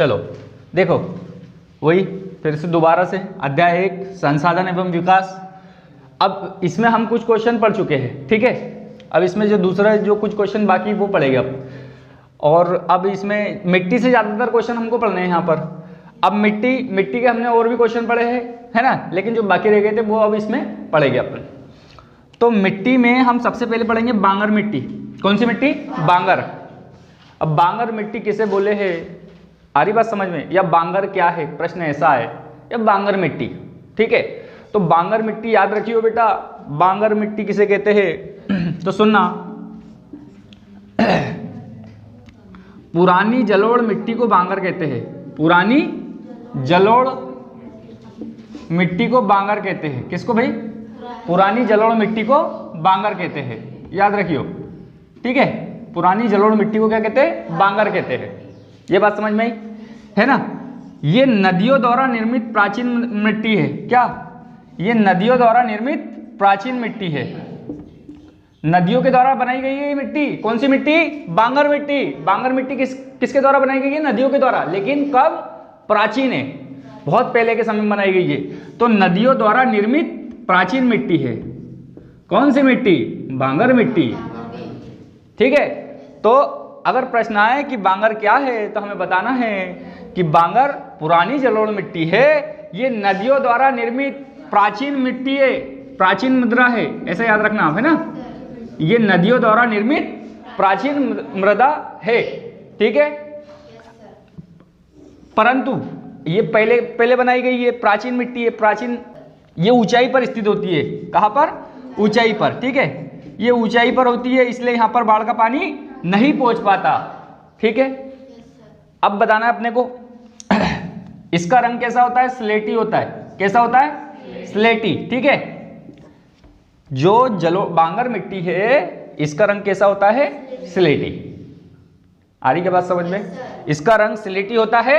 चलो देखो, वही फिर से दोबारा से अध्याय 1 संसाधन एवं विकास। अब इसमें हम कुछ क्वेश्चन पढ़ चुके हैं, ठीक है। अब इसमें जो दूसरा जो कुछ क्वेश्चन बाकी वो पढ़ेंगे अब, और अब इसमें मिट्टी से ज़्यादातर क्वेश्चन हमको पढ़ने हैं यहाँ पर। अब मिट्टी के हमने और भी क्वेश्चन पढ़े हैं, है ना, लेकिन जो बाकी रह गए थे वो अब इसमें पढ़ेंगे अपन। तो मिट्टी में हम सबसे पहले पढ़ेंगे बांगर मिट्टी। कौन सी मिट्टी? बांगर। अब बांगर मिट्टी किसे बोले हैं, आ रही बात समझ में? या बांगर क्या है, प्रश्न ऐसा है, या बांगर मिट्टी, ठीक है। तो बांगर मिट्टी याद रखियो बेटा, बांगर मिट्टी किसे कहते हैं तो सुनना, पुरानी जलोढ़ मिट्टी को बांगर कहते हैं। पुरानी जलोढ़ मिट्टी को बांगर कहते हैं। किसको भाई? पुरानी जलोढ़ मिट्टी को बांगर कहते हैं, याद रखियो, ठीक है। पुरानी जलोढ़ मिट्टी को क्या कहते हैं? बांगर कहते हैं। ये बात समझ में आई, है ना। ये नदियों द्वारा निर्मित प्राचीन मिट्टी है। क्या? ये नदियों द्वारा निर्मित प्राचीन मिट्टी है। नदियों के द्वारा बनाई गई है ये मिट्टी। कौन सी मिट्टी? बांगर मिट्टी। बांगर मिट्टी किसके द्वारा बनाई गई है? नदियों के द्वारा। लेकिन कब? प्राचीन है, बहुत पहले के समय में बनाई गई है। तो नदियों द्वारा निर्मित प्राचीन मिट्टी है। कौन सी मिट्टी? बांगर मिट्टी, ठीक है। तो अगर प्रश्न आए कि बांगर क्या है, तो हमें बताना है कि बांगर पुरानी जलोढ़ मिट्टी है, ये नदियों द्वारा निर्मित प्राचीन मिट्टी है, प्राचीन मुद्रा है, ऐसा याद रखना आप, है ना। ये नदियों द्वारा निर्मित प्राचीन मृदा है, ठीक है। परंतु ये पहले बनाई गई है, प्राचीन मिट्टी है, प्राचीन, ये ऊंचाई पर स्थित होती है। कहाँ पर? ऊंचाई पर, ठीक है। ये ऊंचाई पर होती है, इसलिए यहाँ पर बाढ़ का पानी नहीं पहुंच पाता, ठीक है। अब बताना है अपने को इसका रंग कैसा होता है? स्लेटी होता है। कैसा होता है? स्लेटी, ठीक है। जो बांगर मिट्टी है इसका रंग कैसा होता है? स्लेटी। आ रही क्या बात समझ में? इसका रंग स्लेटी होता है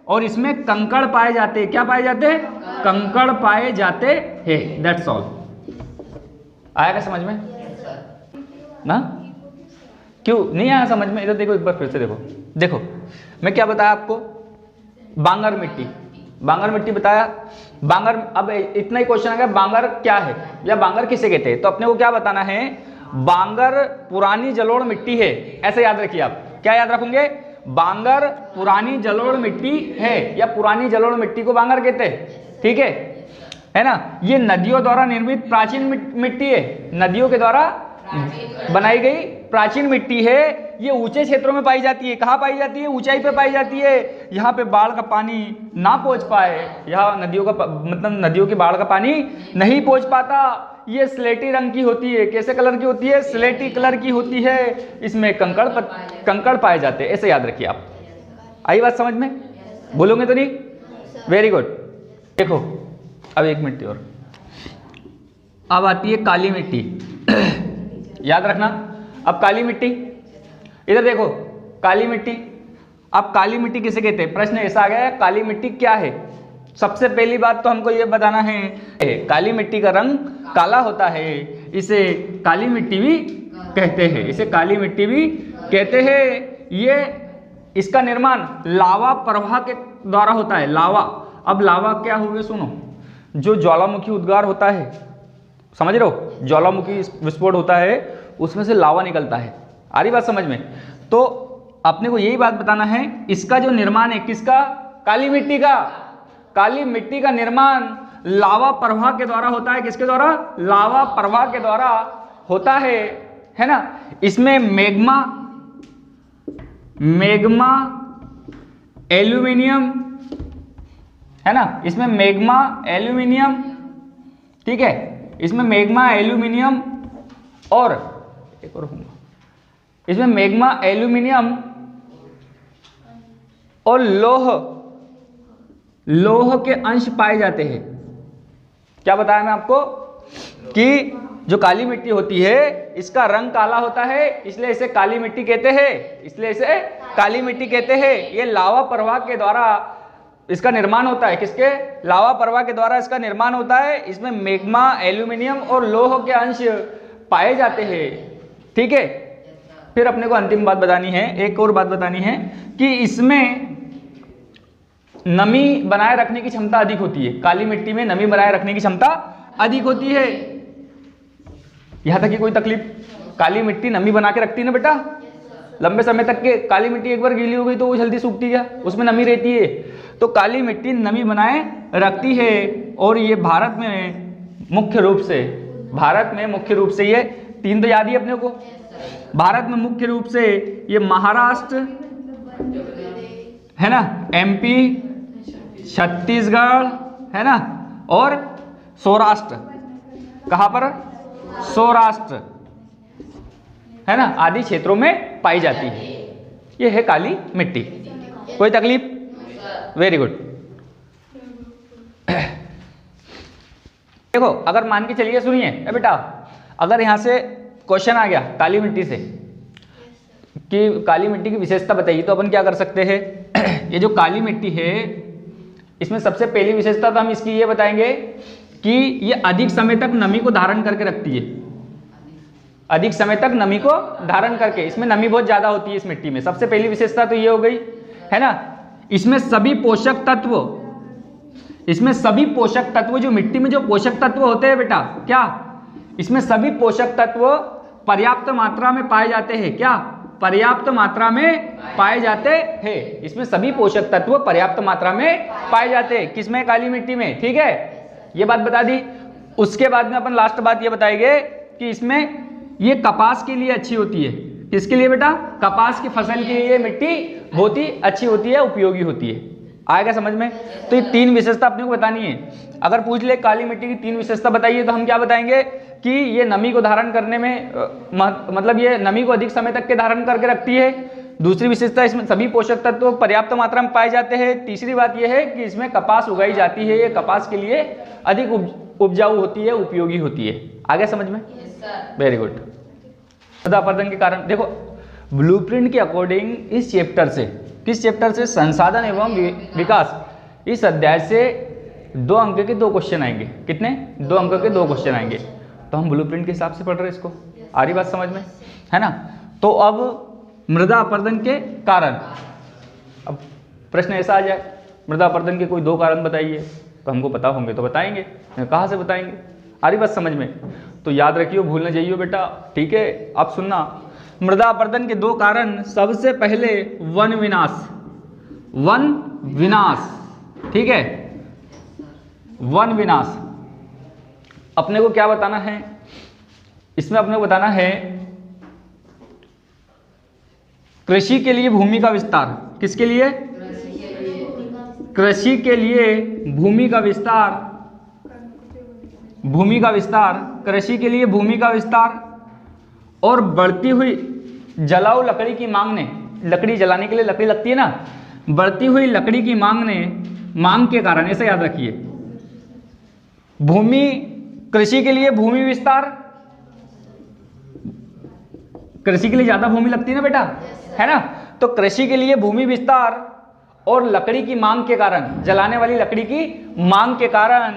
और इसमें कंकड़ पाए जाते हैं। क्या पाए जाते हैं? कंकड़ पाए जाते हैं, दैट्स ऑल। आया क्या समझ में ना? क्यों नहीं आया समझ में? इधर देखो, एक बार फिर से देखो मैं क्या बताया आपको, बांगर मिट्टी, बांगर मिट्टी बताया। बांगर, अब इतना ही क्वेश्चन आ गया, बांगर क्या है या बांगर किसे कहते हैं। तो अपने को क्या बताना है, बांगर पुरानी जलोढ़ मिट्टी है, ऐसे याद रखिए आप। क्या याद रखोगे? बांगर पुरानी जलोढ़ मिट्टी है, या पुरानी जलोढ़ मिट्टी को बांगर कहते हैं, ठीक है ना। ये नदियों द्वारा निर्मित प्राचीन मिट्टी है, नदियों के द्वारा बनाई गई प्राचीन मिट्टी है। ये ऊंचे क्षेत्रों में पाई जाती है। कहाँ पाई जाती है? ऊंचाई पे पाई जाती है। यहाँ पे बाढ़ का पानी ना पहुंच पाए, यहाँ नदियों का मतलब नदियों की बाढ़ का पानी नहीं पहुंच पाता। ये स्लेटी रंग की होती है। कैसे कलर की होती है? स्लेटी कलर की होती है। इसमें कंकड़ पाए जाते हैं, ऐसे याद रखिए आप। आई बात समझ में? बोलोगे तो नहीं? Very good. देखो अब एक मिनट और, अब आती है काली मिट्टी याद रखना। अब काली मिट्टी, इधर देखो, काली मिट्टी। अब काली मिट्टी किसे कहते हैं? प्रश्न ऐसा आ गया है, काली मिट्टी क्या है। सबसे पहली बात तो हमको ये बताना है, काली मिट्टी का रंग काला होता है, इसे काली मिट्टी भी कहते हैं। इसे काली मिट्टी भी कहते हैं। ये इसका निर्माण लावा प्रवाह के द्वारा होता है। लावा, अब लावा क्या हुए सुनो, जो ज्वालामुखी उद्गार होता है, समझ रहे हो, ज्वालामुखी विस्फोट होता है, उसमें से लावा निकलता है। आ रही बात समझ में? तो अपने को यही बात बताना है, इसका जो निर्माण है किसका? काली मिट्टी का। काली मिट्टी का निर्माण लावा प्रवाह के द्वारा होता है। किसके द्वारा? लावा प्रवाह के द्वारा होता है ना। इसमें मैग्मा एल्यूमिनियम, है ना, इसमें मैग्मा एल्यूमिनियम, ठीक है। इसमें मैग्मा एल्यूमिनियम और एक और होगा, इसमें मैग्मा एल्यूमिनियम और लोह के अंश पाए जाते हैं। क्या बताया मैं आपको कि जो काली मिट्टी होती है इसका रंग काला होता है, इसलिए इसे काली मिट्टी कहते हैं। इसलिए इसे काली मिट्टी कहते हैं। ये लावा प्रवाह के द्वारा इसका निर्माण होता है। किसके? लावा प्रवाह के द्वारा इसका निर्माण होता है। इसमें मैग्मा एल्यूमिनियम और लोह के अंश पाए जाते हैं, ठीक है। फिर अपने को अंतिम बात बतानी है, एक और बात बतानी है कि इसमें नमी बनाए रखने की क्षमता अधिक होती है, काली मिट्टी में नमी बनाए रखने की क्षमता अधिक होती है। यहां तक कि कोई तकलीफ? काली मिट्टी नमी बना के रखती है ना बेटा, लंबे समय तक के। काली मिट्टी एक बार गीली हो गई तो वो जल्दी सूखती है, उसमें नमी रहती है। तो काली मिट्टी नमी बनाए रखती है। और ये भारत में मुख्य रूप से ये 3 तो याद ही अपने को। भारत में मुख्य रूप से ये महाराष्ट्र है ना, MP, छत्तीसगढ़ है ना, और सौराष्ट्र। कहां पर? सौराष्ट्र है ना, आदि क्षेत्रों में पाई जाती है। ये है काली मिट्टी। कोई तकलीफ? Very good. देखो अगर मान के चलिए, सुनिए बेटा, अगर यहां से क्वेश्चन आ गया काली मिट्टी से कि काली मिट्टी की विशेषता बताइए, तो अपन क्या कर सकते हैं? ये जो काली मिट्टी है, इसमें सबसे पहली विशेषता तो हम इसकी ये बताएंगे कि ये अधिक समय तक नमी को धारण करके रखती है। अधिक समय तक नमी को धारण करके, इसमें नमी बहुत ज्यादा होती है इस मिट्टी में। सबसे पहली विशेषता तो ये हो गई है ना। इसमें सभी पोषक तत्व जो मिट्टी में जो पोषक तत्व होते हैं बेटा, क्या इसमें सभी पोषक तत्व पर्याप्त मात्रा में पाए जाते हैं? क्या पर्याप्त मात्रा में पाए जाते हैं? इसमें सभी पोषक तत्व पर्याप्त मात्रा में पाए जाते हैं। किसमें? काली मिट्टी में। ठीक है, ये बात बता दी। उसके बाद में अपन लास्ट बात ये बताएंगे कि इसमें ये कपास के लिए अच्छी होती है। किसके लिए बेटा? कपास की फसल के लिए मिट्टी बहुत ही अच्छी होती है, उपयोगी होती है। आएगा समझ में? तो ये 3 विशेषता अपने को बतानी है। अगर पूछ ले काली मिट्टी की 3 विशेषता बताइए, तो हम क्या बताएंगे कि ये नमी को धारण करने में मतलब ये नमी को अधिक समय तक के धारण करके रखती है। दूसरी विशेषता, इसमें सभी पोषक तत्व पर्याप्त मात्रा में पाए जाते हैं। तीसरी बात यह है कि इसमें कपास उगाई जाती है, ये कपास के लिए अधिक उपजाऊ होती है, उपयोगी होती है। आगे समझ में? Very good. मृदा अपरदन के कारण देखो, ब्लूप्रिंट के अकॉर्डिंग इस चैप्टर से, किस चैप्टर से? संसाधन एवं विकास। इस अध्याय से 2 अंक के 2 क्वेश्चन आएंगे। कितने? 2 अंक के 2 क्वेश्चन आएंगे। तो हम ब्लूप्रिंट के हिसाब से पढ़ रहे हैं इसको। आ रही बात समझ में? है ना। तो अब मृदा अपरदन के कारण, अब प्रश्न ऐसा आ जाए मृदा अपरदन के कोई 2 कारण बताइए, तो हमको पता होंगे तो बताएंगे, कहाँ से बताएंगे? आ रही बात समझ में? तो याद रखियो, भूल न जाइयो बेटा। ठीक है, अब सुनना, मृदा अपरदन के 2 कारण। सबसे पहले वन विनाश। ठीक है, वन विनाश। अपने को क्या बताना है इसमें? अपने को बताना है कृषि के लिए भूमि का विस्तार। किसके लिए? कृषि के लिए भूमि का विस्तार। कृषि के लिए भूमि का विस्तार और बढ़ती हुई जलाऊ लकड़ी की मांग ने, लकड़ी जलाने के लिए लकड़ी लगती है ना, बढ़ती हुई लकड़ी की मांग के कारण, ऐसा याद रखिए। कृषि के लिए भूमि विस्तार, कृषि के लिए ज्यादा भूमि लगती है ना बेटा, है ना। तो कृषि के लिए भूमि विस्तार और लकड़ी की मांग के कारण, जलाने वाली लकड़ी की मांग के कारण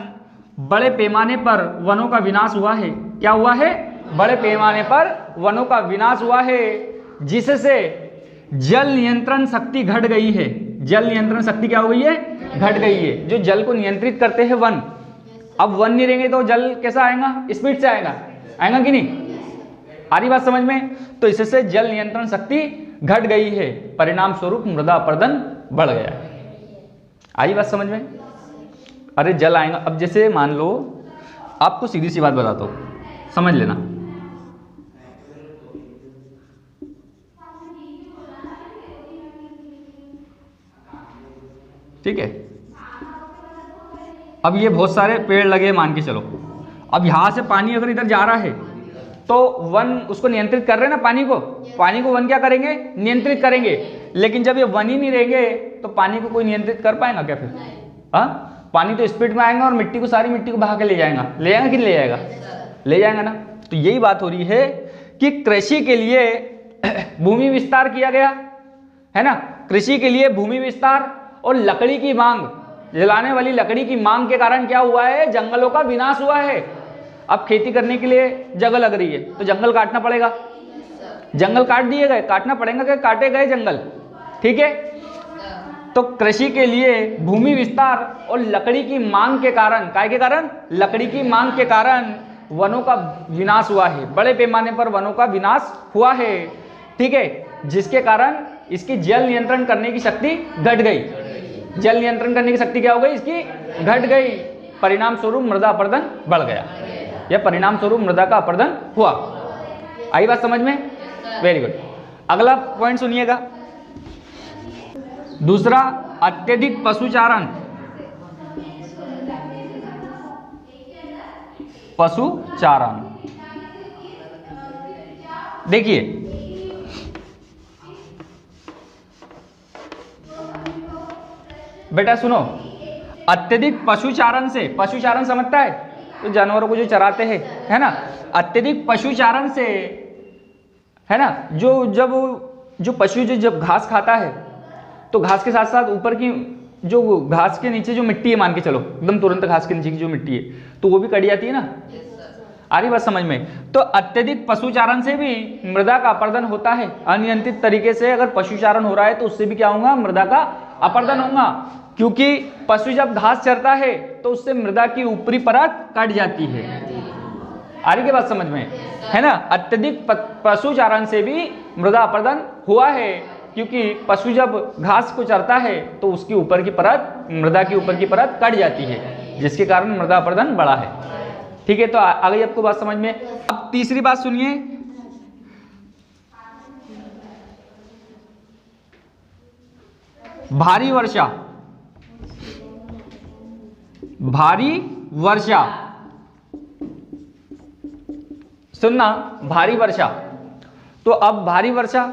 बड़े पैमाने पर वनों का विनाश हुआ है। क्या हुआ है? बड़े पैमाने पर वनों का विनाश हुआ है, जिससे जल नियंत्रण शक्ति घट गई है। जल नियंत्रण शक्ति क्या हो गई है? घट गई है। जो जल को नियंत्रित करते हैं वन, अब वन नहीं रहेंगे तो जल कैसा आएगा? स्पीड से आएगा कि नहीं? आ रही बात समझ में? तो इससे जल नियंत्रण शक्ति घट गई है, परिणाम स्वरूप मृदा अपरदन बढ़ गया है। आ रही बात समझ में? अरे जल आएगा, अब जैसे मान लो, आपको सीधी सी बात बताता हूं, समझ लेना। ठीक है, अब ये बहुत सारे पेड़ लगे मान के चलो, अब यहां से पानी अगर इधर जा रहा है तो वन उसको नियंत्रित कर रहे हैं ना, पानी को वन क्या करेंगे? नियंत्रित करेंगे। लेकिन जब ये वन ही नहीं रहेंगे तो पानी को कोई नियंत्रित कर पाएगा क्या फिर? हाँ, पानी तो स्पीड में आएगा और मिट्टी को, सारी मिट्टी को बहा के ले जाएगा कि नहीं ले जाएगा? ले जाएगा ना। तो यही बात हो रही है कि कृषि के लिए भूमि विस्तार किया गया है ना, कृषि के लिए भूमि विस्तार और लकड़ी की मांग, जलाने वाली लकड़ी की मांग के कारण क्या हुआ है? जंगलों का विनाश हुआ है। अब खेती करने के लिए जगह लग रही है तो जंगल काटना पड़ेगा। जंगल काट दिए गए, काटना पड़ेगा कि काटे गए जंगल। ठीक है, तो कृषि के लिए भूमि विस्तार और लकड़ी की मांग के कारण, काय के कारण, लकड़ी की मांग के कारण वनों का विनाश हुआ है, बड़े पैमाने पर वनों का विनाश हुआ है, ठीक है, जिसके कारण इसकी जल नियंत्रण करने की शक्ति घट गई। जल नियंत्रण करने की शक्ति क्या हो गई, इसकी घट गई, परिणाम स्वरूप मृदा अपरदन बढ़ गया, या परिणाम स्वरूप मृदा का अपरदन हुआ। आई बात समझ में? Very good. अगला पॉइंट सुनिएगा, दूसरा, अत्यधिक पशुचारण। पशुचारण, देखिए बेटा सुनो, अत्यधिक पशुचारण से, पशुचारण समझता है तो जानवरों को जो चराते हैं, है ना, अत्यधिक पशुचारण से, है ना, जो पशु जब घास खाता है तो घास के साथ साथ ऊपर की जो घास के नीचे जो मिट्टी है, मान के चलो एकदम तुरंत घास के नीचे की जो मिट्टी है तो वो भी कट जाती है ना। आ रही बात समझ में? तो अत्यधिक पशुचारण से भी मृदा का अपरदन होता है। अनियंत्रित तरीके से अगर पशुचारण हो रहा है तो उससे भी क्या होगा, मृदा का अपरदन होगा, क्योंकि पशु जब घास चरता है तो उससे मृदा की ऊपरी परत कट जाती है। आ रही की बात समझ में, है ना। अत्यधिक पशुचारण से भी मृदा अपरदन हुआ है, क्योंकि पशु जब घास को चरता है तो उसकी ऊपर की परत, मृदा की ऊपर की परत कट जाती है, जिसके कारण मृदा अपरदन बढ़ा है। ठीक है, तो आ गई आपको बात समझ में। अब तीसरी बात सुनिए, भारी वर्षा। भारी वर्षा, सुनना, भारी वर्षा। तो अब भारी वर्षा,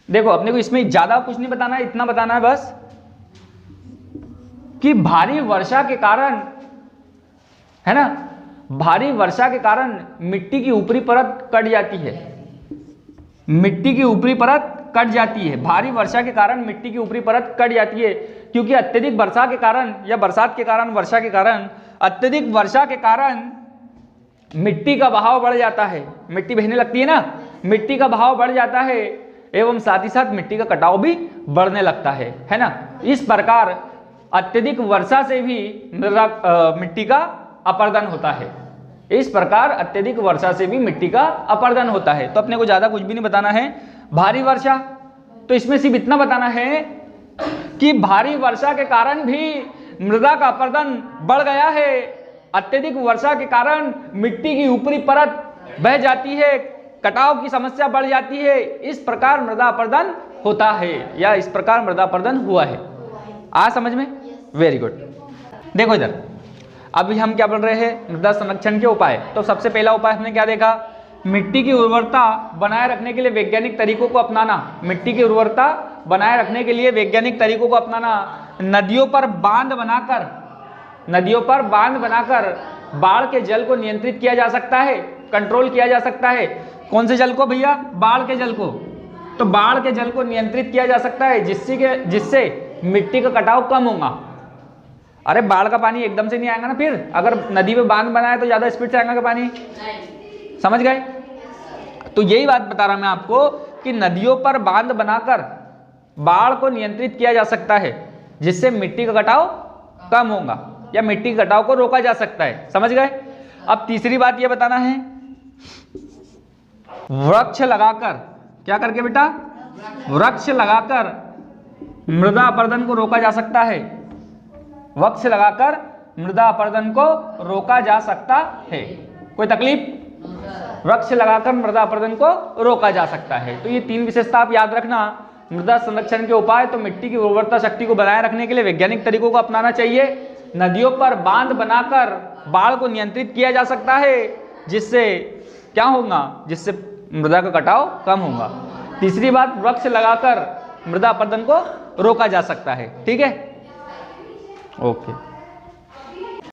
देखो अपने को इसमें ज्यादा कुछ नहीं बताना है, इतना बताना है बस कि भारी वर्षा के कारण, है ना, भारी वर्षा के कारण मिट्टी की ऊपरी परत कट जाती है। मिट्टी की ऊपरी परत कट जाती है, भारी वर्षा के कारण मिट्टी की ऊपरी परत कट जाती है, क्योंकि अत्यधिक वर्षा के कारण या बरसात के कारण, वर्षा के कारण, अत्यधिक वर्षा के कारण मिट्टी का बहाव बढ़ जाता है। मिट्टी बहने लगती है ना, मिट्टी का बहाव बढ़ जाता है एवं साथ ही साथ मिट्टी का कटाव भी बढ़ने लगता है ना। इस प्रकार अत्यधिक वर्षा से भी मिट्टी का अपरदन होता है। इस प्रकार अत्यधिक वर्षा से भी मिट्टी का अपरदन होता है। तो अपने को ज्यादा कुछ भी नहीं बताना है। भारी वर्षा, तो इसमें सिर्फ इतना बताना है कि भारी वर्षा के कारण भी मृदा का अपरदन बढ़ गया है। अत्यधिक वर्षा के कारण मिट्टी की ऊपरी परत बह जाती है, कटाव की समस्या बढ़ जाती है। इस प्रकार मृदा अपरदन होता है, या इस प्रकार मृदा अपरदन हुआ है। आ समझ में? Very good. देखो इधर, अभी हम क्या बोल रहे हैं, मृदा संरक्षण के उपाय। तो सबसे पहला उपाय हमने क्या देखा, मिट्टी की उर्वरता बनाए रखने के लिए वैज्ञानिक तरीकों को अपनाना। मिट्टी की उर्वरता बनाए रखने के लिए वैज्ञानिक तरीकों को अपनाना। नदियों पर बांध बनाकर, नदियों पर बांध बनाकर बाढ़ के जल को नियंत्रित किया जा सकता है, कंट्रोल किया जा सकता है। कौन से जल को भैया? बाढ़ के जल को। तो बाढ़ के जल को नियंत्रित किया जा सकता है, जिससे मिट्टी का कटाव कम होगा। अरे बाढ़ का पानी एकदम से नहीं आएगा ना, फिर अगर नदी में बांध बनाए तो ज्यादा स्पीड से आएगा पानी, समझ गए? तो यही बात बता रहा मैं आपको कि नदियों पर बांध बनाकर बाढ़ को नियंत्रित किया जा सकता है, जिससे मिट्टी का कटाव कम होगा या मिट्टी के कटाव को रोका जा सकता है। समझ गए? अब तीसरी बात यह बताना है, वृक्ष लगाकर, क्या करके बेटा? वृक्ष लगाकर मृदा अपरदन को रोका जा सकता है। वृक्ष लगाकर मृदा अपरदन को रोका जा सकता है। कोई तकलीफ? वृक्ष लगाकर मृदा अपरदन को रोका जा सकता है। तो ये तीन विशेषता आप याद रखना। मृदा संरक्षण के उपाय, तो मिट्टी की उर्वरता शक्ति को बनाए रखने के लिए वैज्ञानिक तरीकों को अपनाना चाहिए। नदियों पर बांध बनाकर बाढ़ को नियंत्रित किया जा सकता है, जिससे क्या होगा? जिससे मृदा का कटाव कम होगा। तीसरी बात, वृक्ष लगाकर मृदा अपरदन को रोका जा सकता है। ठीक है, ओके।